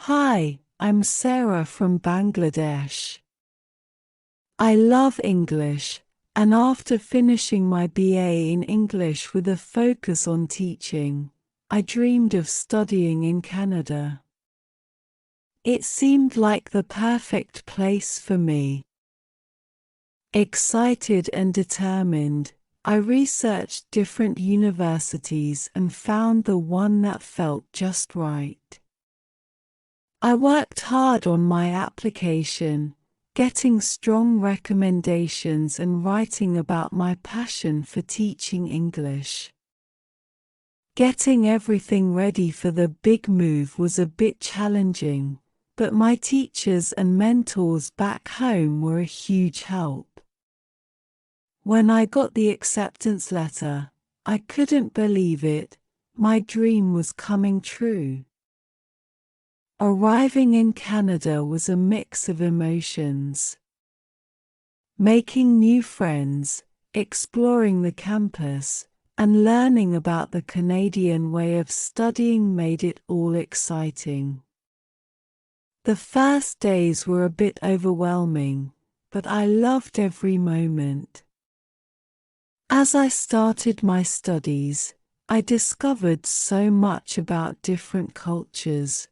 Hi, I'm Sarah from Bangladesh. I love English, and after finishing my BA in English with a focus on teaching, I dreamed of studying in Canada. It seemed like the perfect place for me. Excited and determined, I researched different universities and found the one that felt just right. I worked hard on my application, getting strong recommendations and writing about my passion for teaching English. Getting everything ready for the big move was a bit challenging, but my teachers and mentors back home were a huge help. When I got the acceptance letter, I couldn't believe it. My dream was coming true. Arriving in Canada was a mix of emotions. Making new friends, exploring the campus, and learning about the Canadian way of studying made it all exciting. The first days were a bit overwhelming, but I loved every moment. As I started my studies, I discovered so much about different cultures.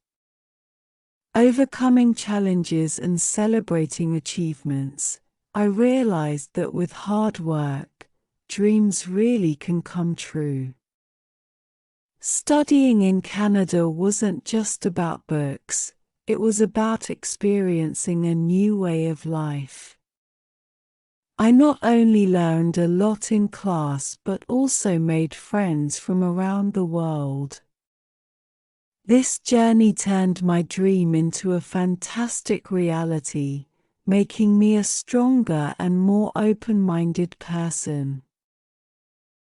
Overcoming challenges and celebrating achievements, I realized that with hard work, dreams really can come true. Studying in Canada wasn't just about books, it was about experiencing a new way of life. I not only learned a lot in class but also made friends from around the world. This journey turned my dream into a fantastic reality, making me a stronger and more open-minded person.